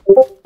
Oh.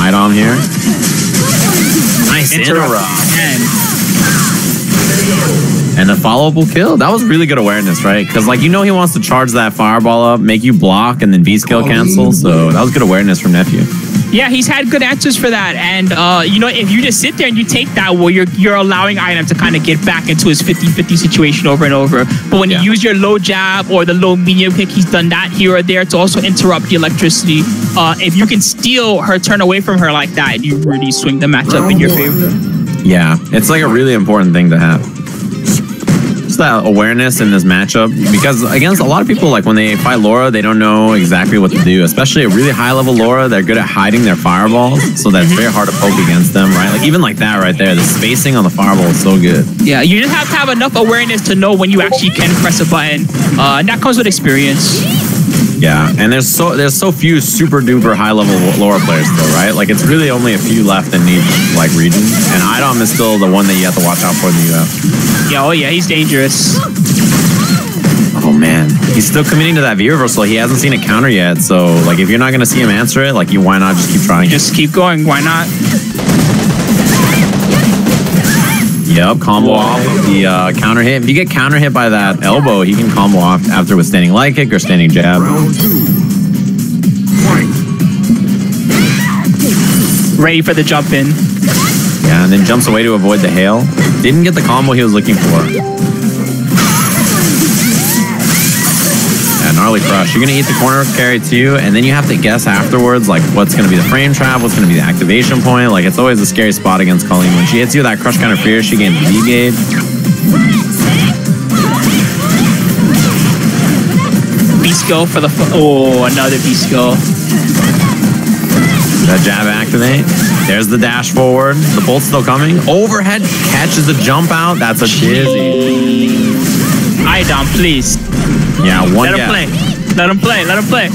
Idom here. Nice interrupt. And the follow-up kill. That was really good awareness, right? Because, like, you know he wants to charge that fireball up, make you block, and then V-skill cancel. So that was good awareness from Nephew. Yeah, he's had good answers for that. And, you know, if you just sit there and you take that, well, you're allowing Idom to kind of get back into his 50-50 situation over and over. But when you use your low jab or the low medium kick, he's done that here or there to also interrupt the electricity. If you can steal her turn away from her like that, you really swing the matchup in your favor. Yeah, it's like a really important thing to have. Just that awareness in this matchup, because against a lot of people, like when they fight Laura, they don't know exactly what to do, especially a really high level Laura. They're good at hiding their fireballs, so that's very hard to poke against them, right? Like even like that right there, the spacing on the fireball is so good. Yeah, you just have to have enough awareness to know when you actually can press a button, and that comes with experience. Yeah, and there's so few super duper high level Laura players though, right? Like it's really only a few left in each like region, and Idom is still the one that you have to watch out for in the UF. Yeah, oh yeah, he's dangerous. Oh man, he's still committing to that V reversal. He hasn't seen a counter yet, so like if you're not gonna see him answer it, like why not just keep trying? Just keep going. Why not? Yep, combo off of the counter hit. If you get counter hit by that elbow, he can combo off after with standing light kick or standing jab. Ready for the jump in. Yeah, and then jumps away to avoid the hail. Didn't get the combo he was looking for. Yeah, gnarly crush. You're going to eat the corner carry too, and then you have to guess afterwards, like, what's going to be the frame trap, what's going to be the activation point. Like, it's always a scary spot against Colleen. When she hits you with that crush kind of fierce, she gains V-Gauge. B-skill for the... another B-skill. That jab activate. There's the dash forward. The bolt's still coming. Overhead catches the jump out. That's a dizzy. Idom, please. Yeah, one Let him play. Let him play. Let him play.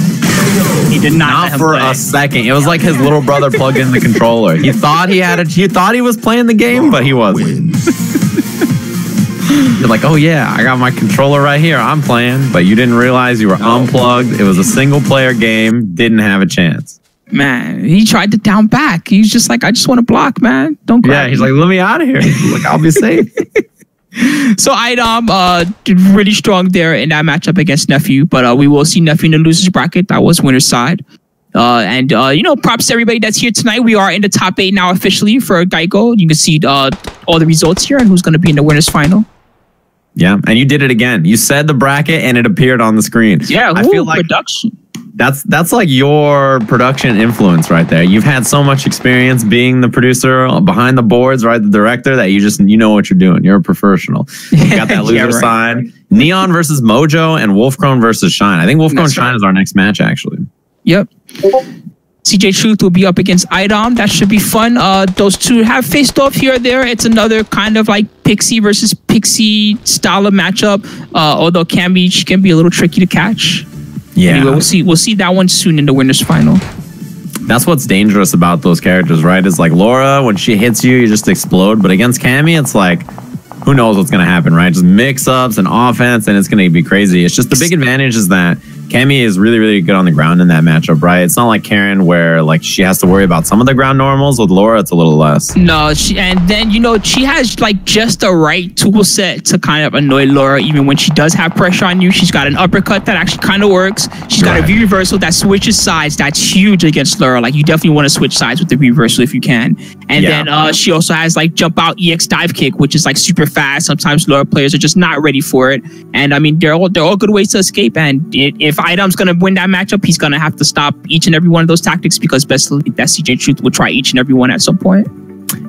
He did not let him for play. a second. It was like his little brother plugged in the controller. He thought he had it. He thought he was playing the game, but he wasn't. You're like, oh yeah, I got my controller right here. I'm playing, but you didn't realize you were unplugged. It was a single player game. Didn't have a chance. Man, he tried to down back. He's just like, I just want to block, man. Don't grab Yeah, he's me. like, let me out of here. He's like, I'll be safe. So Idom did really strong there in that matchup against Nephew, but we will see Nephew in the losers bracket. That was winner's side. And you know, props to everybody that's here tonight. We are in the top 8 now officially for Geico. You can see all the results here and who's going to be in the winner's final. Yeah, and you did it again. You said the bracket and it appeared on the screen. Yeah, I feel like production. that's like your production influence right there. You've had so much experience being the producer behind the boards, right? The director, that you know what you're doing. You're a professional. You got that loser Yeah, right. side. Neon versus Mojo and Wolfcrone versus Shine. I think Wolfcrone Shine is our next match, actually. Yep. CJ Truth will be up against Idom. That should be fun. Those two have faced off here or there. It's another kind of like Pixie versus Pixie style of matchup. Although she can be a little tricky to catch. Yeah. Anyway, we'll see that one soon in the winners final. That's what's dangerous about those characters, right? It's like Laura, when she hits you, you just explode. But against Cammy, it's like, who knows what's going to happen, right? Just mix-ups and offense, and it's going to be crazy. It's just the big advantage is that Cammy is really, really good on the ground in that matchup, right? It's not like Karen where like she has to worry about some of the ground normals. With Laura, it's a little less. No, and then, you know, she has like just the right tool set to kind of annoy Laura even when she does have pressure on you. She's got an uppercut that actually kind of works. She's got a V reversal that switches sides. That's huge against Laura. Like, you definitely want to switch sides with the V reversal if you can. And then she also has like jump out EX dive kick, which is like super fast. Sometimes Laura players are just not ready for it. And I mean, they're all good ways to escape. And if Idom's going to win that matchup, he's going to have to stop each and every one of those tactics, because best believe that CJ Truth will try each and every one at some point.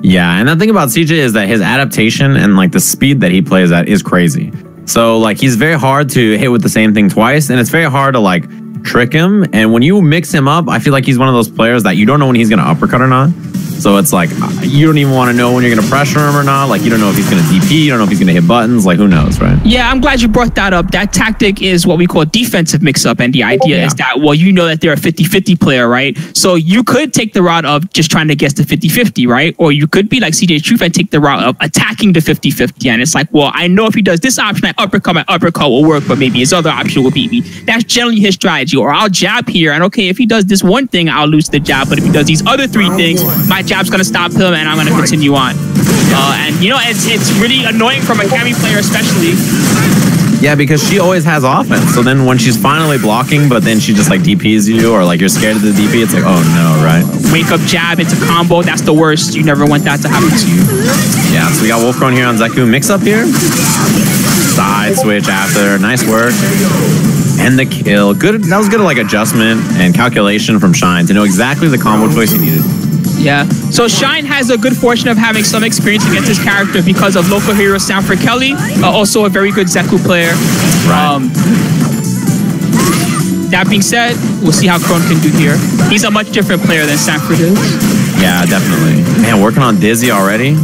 Yeah, and the thing about CJ is that his adaptation and like the speed that he plays at is crazy. So like he's very hard to hit with the same thing twice, and it's very hard to like trick him. And when you mix him up, I feel like he's one of those players that you don't know when he's going to uppercut or not. So it's like, you don't even want to know when you're going to pressure him or not. Like, you don't know if he's going to DP. You don't know if he's going to hit buttons. Like, who knows, right? Yeah, I'm glad you brought that up. That tactic is what we call defensive mix-up. And the idea is that, well, you know that they're a 50-50 player, right? So you could take the route of just trying to guess the 50-50, right? Or you could be like CJ Truth and take the route of attacking the 50-50. And it's like, well, I know if he does this option, my uppercut will work, but maybe his other option will beat me. That's generally his strategy. Or I'll jab here, and okay, if he does this one thing, I'll lose the jab. But if he does these other 3 things, my jab's going to stop him, and I'm going to continue on. And, you know, it's really annoying from a Cammy player especially. Yeah, because she always has offense. So then when she's finally blocking, but then she just like DPs you, or like you're scared of the DP, it's like, oh no, right? Wake up jab into combo. That's the worst. You never want that to happen to you. Yeah, so we got Wolfcrone here on Zeku. Mix up here. Side switch after. Nice work. And the kill. Good. That was good like adjustment and calculation from Shine to know exactly the combo choice he needed. Yeah. So Shine has a good fortune of having some experience against his character because of local hero Sanford Kelly, also a very good Zeku player. Right. That being said, we'll see how Krone can do here. He's a much different player than Sanford is. Yeah, definitely. Man, working on Dizzy already.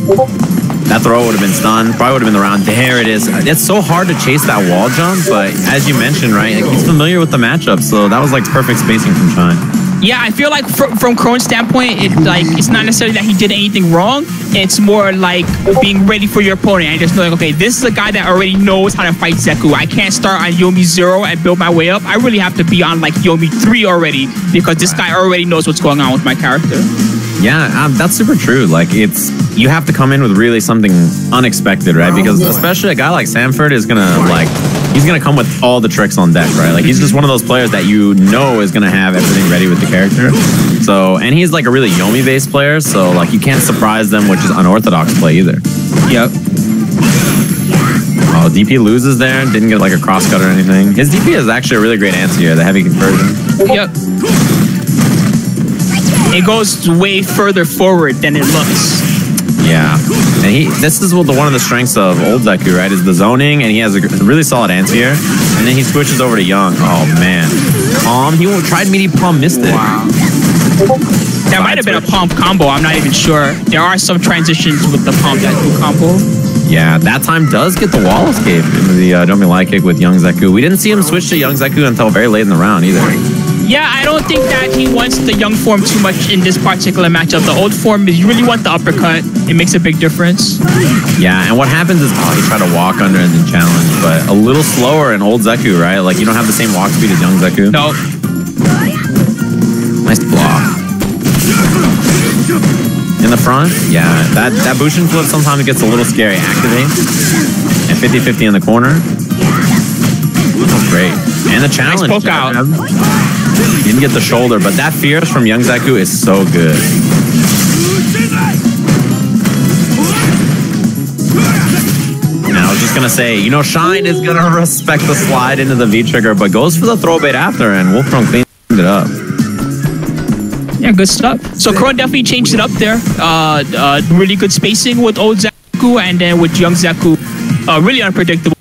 That throw would have been stunned. Probably would have been the round. There it is. It's so hard to chase that wall jump, but as you mentioned, right, like, he's familiar with the matchup, so that was like perfect spacing from Shine. Yeah, I feel like from Krone's standpoint, it's not necessarily that he did anything wrong. It's more like being ready for your opponent and just knowing, okay, this is a guy that already knows how to fight Zeku. I can't start on Yomi 0 and build my way up. I really have to be on like Yomi 3 already, because this guy already knows what's going on with my character. Yeah, that's super true. Like, you have to come in with really something unexpected, right? Because especially a guy like Sanford is gonna like he's going to come with all the tricks on deck, right? Like, he's just one of those players that you know is going to have everything ready with the character. So, and he's like a really Yomi-based player, so like you can't surprise them, which is unorthodox play either. Yep. Oh, DP loses there. Didn't get like a crosscut or anything. His DP is actually a really great answer here, the heavy conversion. Yep. It goes way further forward than it looks. Yeah, and this is one of the strengths of old Zeku, right? Is the zoning, and he has a really solid anti-air, and then he switches over to Young. Oh man, Palm. He tried meaty Palm, missed it. Wow. That might have been a Palm combo. I'm not even sure. There are some transitions with the Palm Zeku combo. Yeah, that time does get the wall escape into the Don't Be Light kick with Young Zeku. We didn't see him switch to Young Zeku until very late in the round either. Yeah, I don't think that he wants the young form too much in this particular matchup. The old form is you really want the uppercut. It makes a big difference. Yeah, and what happens is, he tried to walk under and then challenge, but a little slower in old Zeku, right? Like, you don't have the same walk speed as Young Zeku. No. Nice block. In the front, yeah, that Bushin flip sometimes gets a little scary. Activate. And 50-50 in the corner. Oh, great. And the challenge. Nice poke out. Didn't get the shoulder, but that Fierce from Young Zeku is so good. And I was just going to say, you know, Shine is going to respect the slide into the V-trigger, but goes for the throw bait after, and Wolfrong cleaned it up. Yeah, good stuff. So Krone definitely changed it up there. Really good spacing with old Zeku, and then with Young Zeku, really unpredictable.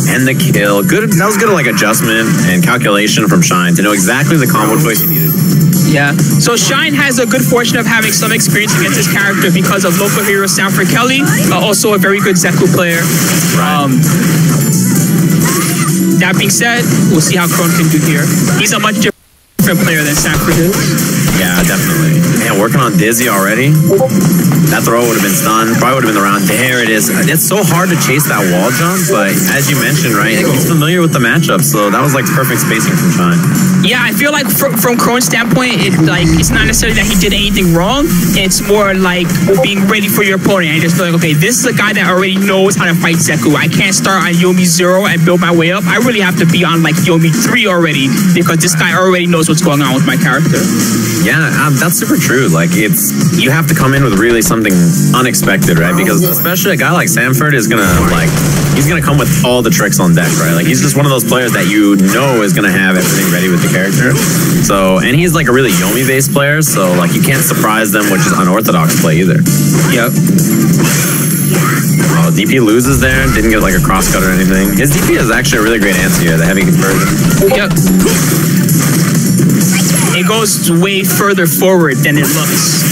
And the kill. Good. That was good, like, adjustment and calculation from Shine to know exactly the combo choice he needed. Yeah. So Shine has a good fortune of having some experience against his character because of local hero Sanford Kelly, also a very good Zeku player. Right. That being said, we'll see how Krone can do here. He's a much different player than Sanford is. Yeah, definitely. Man, working on Dizzy already. That throw would have been stunned. Probably would have been the round. There it is. It's so hard to chase that wall jump, but as you mentioned, right, he's familiar with the matchup, so that was like perfect spacing from Shine. Yeah, I feel like from Krone's standpoint, it's not necessarily that he did anything wrong. It's more like being ready for your opponent. I just feel like, okay, this is a guy that already knows how to fight Zeku. I can't start on Yomi 0 and build my way up. I really have to be on like Yomi 3 already because this guy already knows what's going on with my character. Yeah, that's super true. Like, you have to come in with really something unexpected, right? Because especially a guy like Sanford is gonna he's gonna come with all the tricks on deck, right? Like, he's just one of those players that you know is gonna have everything ready with the character. So, and he's like a really Yomi-based player, so like you can't surprise them, which is unorthodox play either. Yep. Oh, DP loses there. Didn't get like a crosscut or anything. His DP is actually a really great answer here, the heavy conversion. Yep. It goes way further forward than it looks.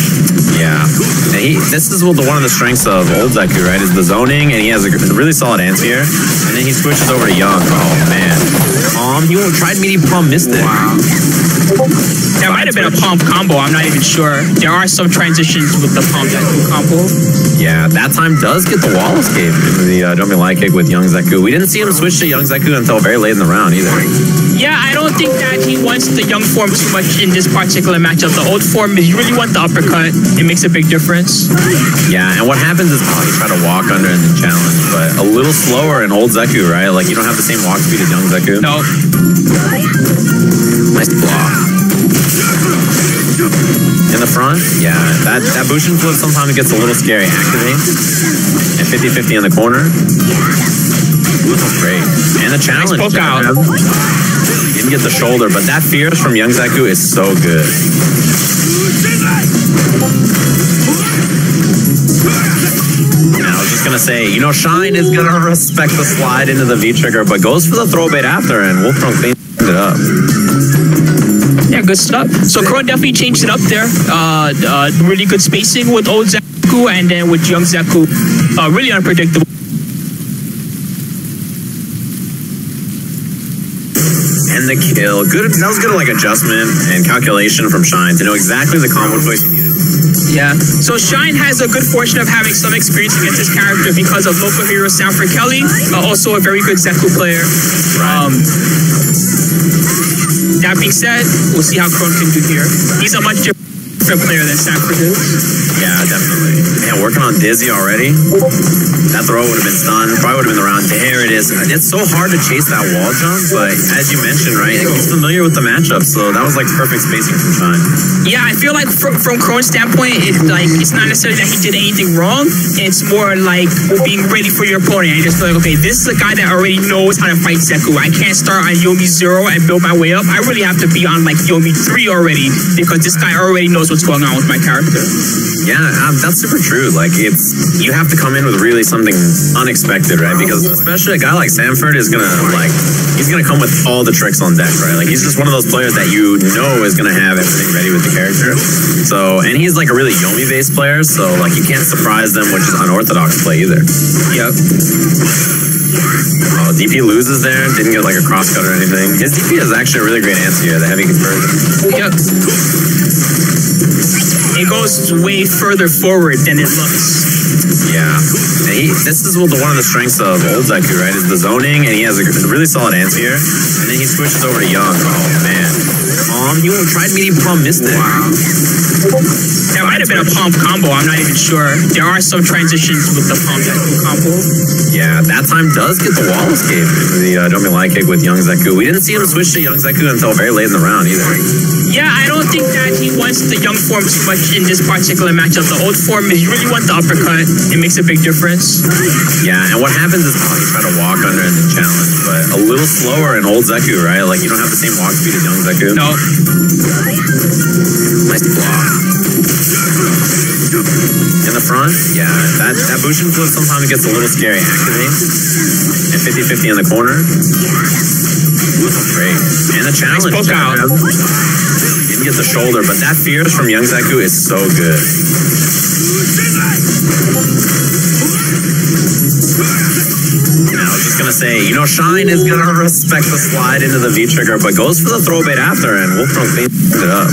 Yeah, and this is one of the strengths of old Zeku, right? Is the zoning, and he has a really solid anti-air, and then he switches over to Young. Oh man, he tried meaty Palm, missed it. Wow. That might have been a Palm combo. I'm not even sure. There are some transitions with the Palm Zeku combo. Yeah, that time does get the wall escape into the Don't Be Light kick with Young Zeku. We didn't see him switch to Young Zeku until very late in the round either. Yeah, I don't think that he wants the young form too much in this particular matchup. The old form is you really want the uppercut. It makes a big difference. Yeah, and what happens is, he tried to walk under and then challenge, but a little slower in old Zeku, right? Like, you don't have the same walk speed as Young Zeku. No. Nice block. In the front, yeah, that Bushin flip sometimes gets a little scary. Activate. And 50-50 in the corner. Oh, great. And the challenge. Nice poke out. Didn't get the shoulder, but that Fierce from Young Zeku is so good. And I was just going to say, you know, Shine is going to respect the slide into the V-trigger, but goes for the throw bait after, and Wolfrong cleaned it up. Yeah, good stuff. So Krone definitely changed it up there. Really good spacing with old Zeku, and then with Young Zeku, really unpredictable. And the kill. Good. That was good, like, adjustment and calculation from Shine to know exactly the combo choice he needed. Yeah. So Shine has a good fortune of having some experience against his character because of local hero Sanford Kelly, also a very good Zeku player. That being said, we'll see how Krone can do here. He's a much different different player than Sanford is. Yeah, definitely. Man, working on Dizzy already. That throw would have been stunned. Probably would have been the round. There it is. It's so hard to chase that wall jump, but as you mentioned, right, he's familiar with the matchup, so that was like perfect spacing from Shine. Yeah, I feel like from Krone's standpoint, it's not necessarily that he did anything wrong. It's more like being ready for your opponent. I just feel like, okay, this is a guy that already knows how to fight Zeku. I can't start on Yomi 0 and build my way up. I really have to be on like Yomi 3 already because this guy already knows what's going on with my character. Yeah, that's super true. Like, you have to come in with really something unexpected, right? Because especially a guy like Sanford is he's gonna come with all the tricks on deck, right? Like, he's just one of those players that you know is gonna have everything ready with the character. So, and he's like a really Yomi-based player, so like you can't surprise them with just unorthodox play either. Yep. Oh, DP loses there. Didn't get like a crosscut or anything. His DP is actually a really great answer here, the heavy conversion. Yep. It goes way further forward than it looks. Yeah. And this is one of the strengths of old Zeku, right? Is the zoning, and he has a really solid answer here. And then he switches over to Young. Oh, man. He tried medium palm, missed it. Wow. That might have been a palm combo. I'm not even sure. There are some transitions with the palm combo. Yeah, that time does get the wall escape. The don't be like kick with Young Zeku. We didn't see him switch to Young Zeku until very late in the round either. Yeah, I don't think that he wants the young form too much in this particular matchup. The old form is you really want the uppercut. It makes a big difference. Yeah, and what happens is you try to walk under in the challenge, but a little slower in old Zeku, right? Like, you don't have the same walk speed as Young Zeku. No. Nice block. In the front, yeah, that Bushin flip sometimes gets a little scary. Activate. And 50-50 in the corner. Great. And the challenge. Nice poke out. Didn't get the shoulder, but that Fierce from Young Zeku is so good. I was just gonna say, Shine is gonna respect the slide into the V trigger, but goes for the throw bait after, and Wolfram cleans it up.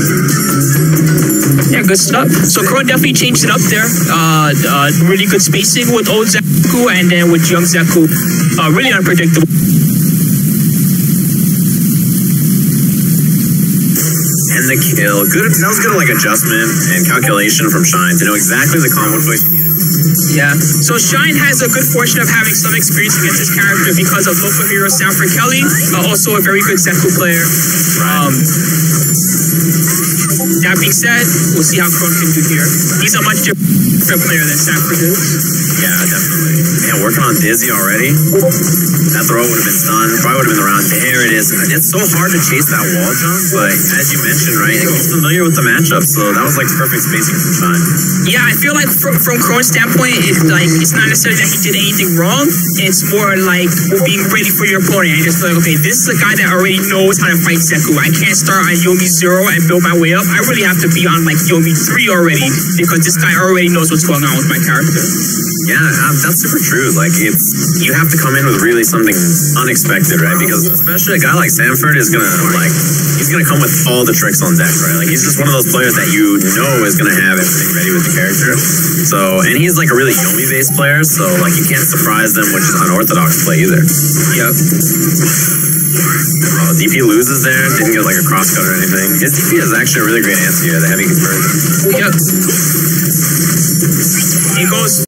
Yeah, good stuff. So Krone definitely changed it up there. Really good spacing with old Zeku, and then with young Zeku, really unpredictable. And the kill, good. That was good, like adjustment and calculation from Shine to know exactly the combo choice he needed. Yeah. So Shine has a good fortune of having some experience against his character because of local hero Sanford Kelly, also a very good Zeku player. That being said, we'll see how Krone can do here. He's a much different player than Sanford is. Yeah, definitely. Man, working on Dizzy already. That throw would have been stunned. Probably would have been the round. There it is. It's so hard to chase that wall jump, but as you mentioned, right, he's familiar with the matchup, so that was like perfect spacing from Shine. Yeah, I feel like from Krone's standpoint, it's not necessarily that he did anything wrong. It's more like being ready for your opponent. I just feel like, okay, this is a guy that already knows how to fight Zeku. I can't start on Yomi 0 and build my way up. I really have to be on like Yomi 3 already because this guy already knows what's going on with my character. Yeah, that's super true. Like, you have to come in with really something unexpected, right? Because especially a guy like Sanford is he's gonna come with all the tricks on deck, right? Like, he's just one of those players that you know is gonna have everything ready with the character. So, and he's like a really Yomi-based player, so like you can't surprise them with just unorthodox play either. Yep. Oh, DP loses there. Didn't get like a crosscut or anything. His DP is actually a really great answer here, the heavy conversion. Yep. It goes